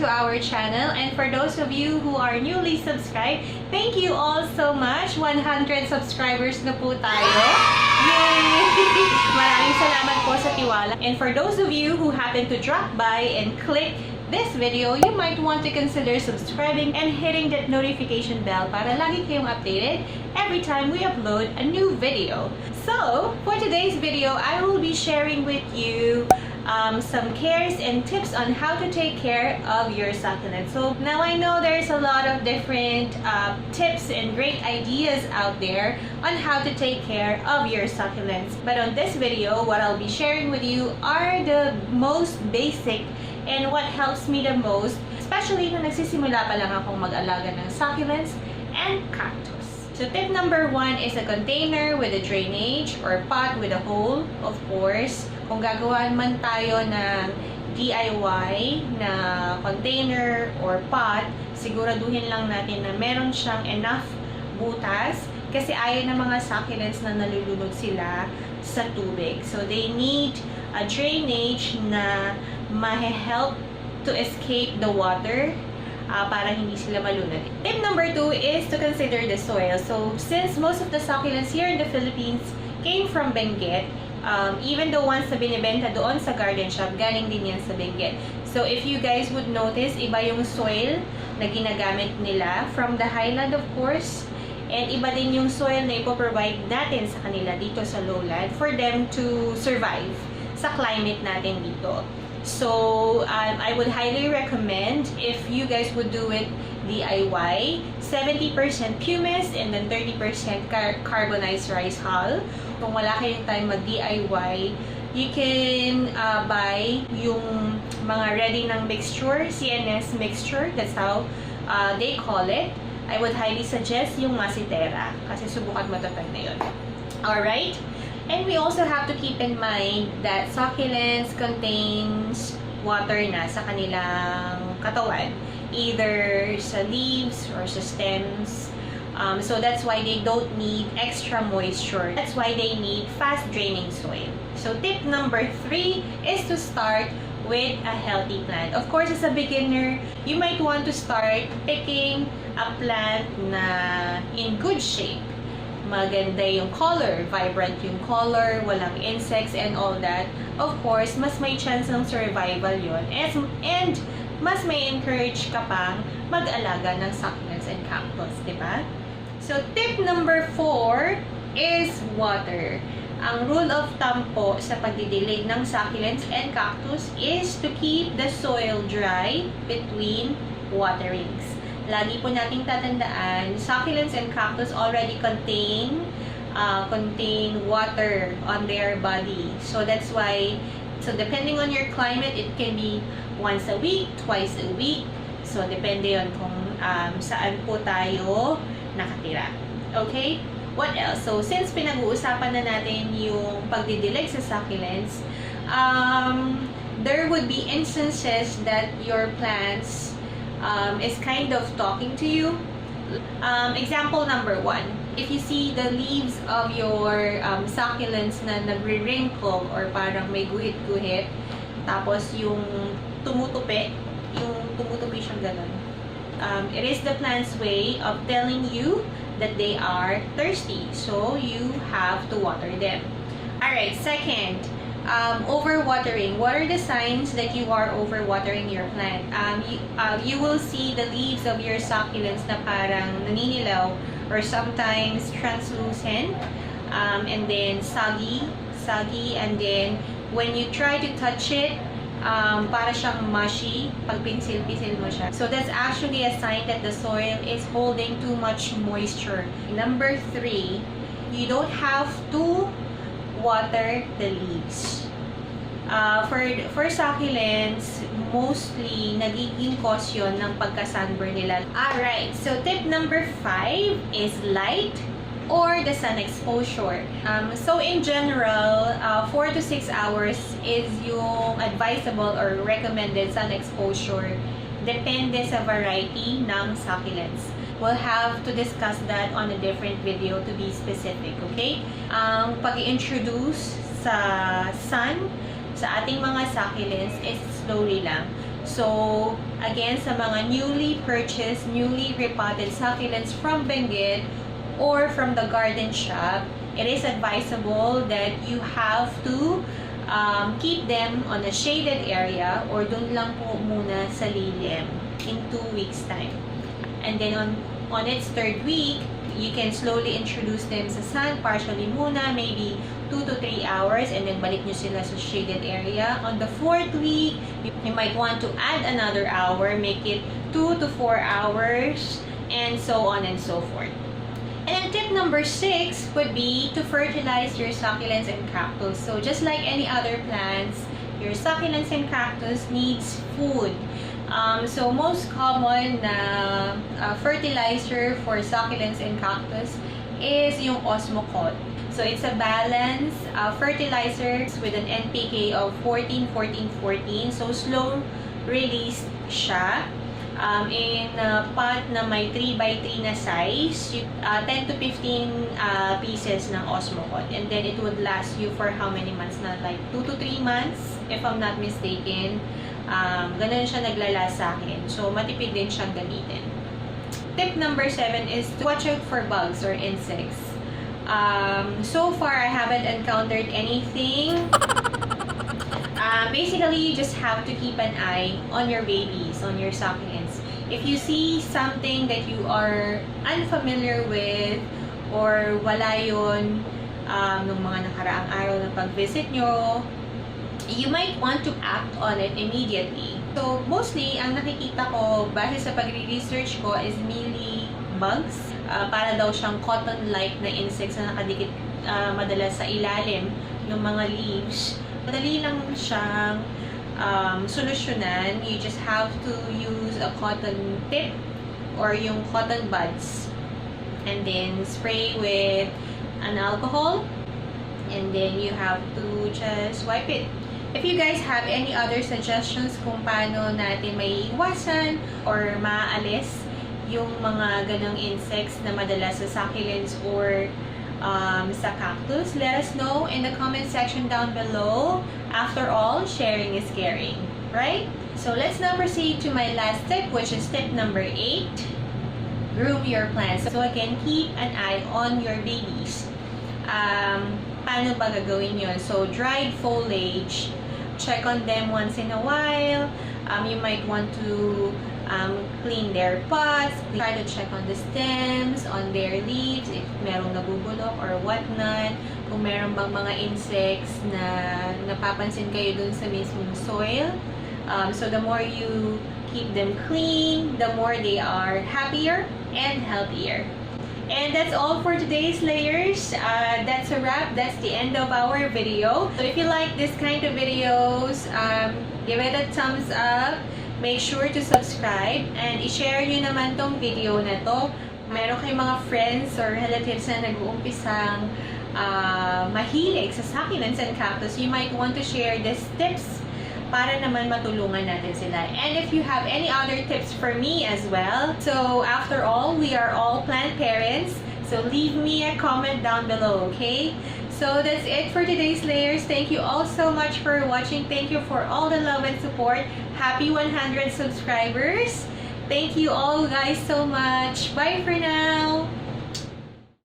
to our channel. And for those of you who are newly subscribed, thank you all so much. 100 subscribers na po tayo. Yay! Maraming salamat po sa tiwala. And for those of you who happen to drop by and click this video, you might want to consider subscribing and hitting that notification bell para lagi kayong updated every time we upload a new video. So, for today's video, I will be sharing with you some cares and tips on how to take care of your succulents. So now I know there's a lot of different tips and great ideas out there on how to take care of your succulents. But on this video, what I'll be sharing with you are the most basic and what helps me the most, especially nung nagsisimula pa lang akong mag-alaga ng succulents and cactus. So tip number 1 is a container with a drainage or pot with a hole, of course. Kung gagawan man tayo ng DIY na container or pot, siguraduhin lang natin na meron siyang enough butas kasi ayaw ng mga succulents na nalulunod sila sa tubig. So they need a drainage na ma-help to escape the water para hindi sila malunod. Tip number 2 is to consider the soil. So since most of the succulents here in the Philippines came from Benguet, even the ones na binibenta doon sa garden shop, galing din yan sa Benguet. So if you guys would notice, iba yung soil na ginagamit nila from the highland, of course. And iba din yung soil na ipoprovide natin sa kanila dito sa lowland for them to survive sa climate natin dito. So, I would highly recommend if you guys would do it DIY, 70% pumice and then 30% carbonized rice hull. Kung wala kayong time mag-DIY, you can buy yung mga ready ng mixture, CNS mixture, that's how they call it. I would highly suggest yung masitera kasi subukan matatag na yun. Alright? And we also have to keep in mind that succulents contains water na sa kanilang katawan, either sa leaves or sa stems. So that's why they don't need extra moisture. That's why they need fast draining soil. So tip number 3 is to start with a healthy plant. Of course, as a beginner, you might want to start picking a plant na in good shape. Maganda yung color, vibrant yung color, walang insects and all that. Of course, mas may chance ng survival yun. And mas may encourage ka pang mag-alaga ng succulents and cactus, di ba? So, tip number 4 is water. Ang rule of thumb po sa pagdidilig ng succulents and cactus is to keep the soil dry between waterings. Lagi po nating tatandaan, succulents and cactus already contain water on their body. So that's why, so depending on your climate, it can be once a week, twice a week. So depende yon kung saan po tayo nakatira. Okay? What else? So since pinag-uusapan na natin yung pagdidilig sa succulents, there would be instances that your plants is kind of talking to you. Example number 1, if you see the leaves of your succulents na nagre-wrinkle or parang may guhit-guhit, tapos yung tumutupi siyang ganun. It is the plant's way of telling you that they are thirsty, so you have to water them. Alright, second, overwatering. What are the signs that you are overwatering your plant? You will see the leaves of your succulents na parang naninilaw or sometimes translucent, and then soggy, and then when you try to touch it, para siyang mushy pag pinsil-pisil mo siya. So that's actually a sign that the soil is holding too much moisture. Number 3, you don't have to water the leaves. For succulents, mostly nagiging cause yun ng pagka-sunburn nila. Alright, so tip number 5 is light or the sun exposure. So in general, 4 to 6 hours is yung advisable or recommended sun exposure. Depende sa variety ng succulents. We'll have to discuss that on a different video to be specific, okay? Ang pag-introduce sa sun sa ating mga succulents is slowly lang. So, again, sa mga newly purchased, newly repotted succulents from Benguet or from the garden shop, it is advisable that you have to keep them on a shaded area or dun lang po muna sa lilim in 2 weeks time. And then on its 3rd week, you can slowly introduce them sa sun, partially muna, maybe 2 to 3 hours, and then balik nyo sila sa shaded area. On the 4th week, you might want to add another hour, make it 2 to 4 hours, and so on and so forth. And then tip number 6 would be to fertilize your succulents and cactus. So just like any other plants, your succulents and cactus needs food. So most common na fertilizer for succulents and cactus is yung Osmocote. So it's a balanced fertilizer with an NPK of 14-14-14. So slow release siya. In a pot na may 3x3 na size, 10 to 15 pieces ng Osmocote. And then it would last you for how many months na? Like 2 to 3 months, if I'm not mistaken. Ganun siya naglalast sa akin. So, matipid din siyang gamitin. Tip number 7 is to watch out for bugs or insects. So far, I haven't encountered anything. Basically, you just have to keep an eye on your babies, on your succulents. If you see something that you are unfamiliar with or wala yun nung mga nakaraang araw na pag-visit nyo, you might want to act on it immediately. So, mostly, ang nakikita ko, base sa pagre-research ko, is mealy bugs. Para daw siyang cotton-like na insects na nakadikit madalas sa ilalim ng mga leaves. Madali lang siyang solusyonan. You just have to use a cotton tip or yung cotton buds. And then, spray with an alcohol. And then, you have to just wipe it. If you guys have any other suggestions kung paano natin may iwasan or maalis yung mga ganong insects na madalas sa succulents or sa cactus, let us know in the comment section down below. After all, sharing is caring, right? So let's now proceed to my last tip, which is tip number 8. Groom your plants. So again, keep an eye on your babies. Paano ba gagawin yun? So dried foliage, check on them once in a while. You might want to clean their pots, try to check on the stems, on their leaves, if merong nabubulok or whatnot. Kung meron bang mga insects na napapansin kayo dun sa mismong soil. So the more you keep them clean, the more they are happier and healthier. And that's all for today's layers. That's a wrap. That's the end of our video. So if you like this kind of videos, give it a thumbs up. Make sure to subscribe and i-share nyo naman tong video na to. Meron kayong mga friends or relatives na nag-uumpisang mahilig sa succulents and cactus. You might want to share these tips para naman matulungan natin sila. And if you have any other tips for me as well, so after all, we are all plant parents, so leave me a comment down below, okay? So that's it for today's layers. Thank you all so much for watching. Thank you for all the love and support. Happy 100 subscribers. Thank you all guys so much. Bye for now.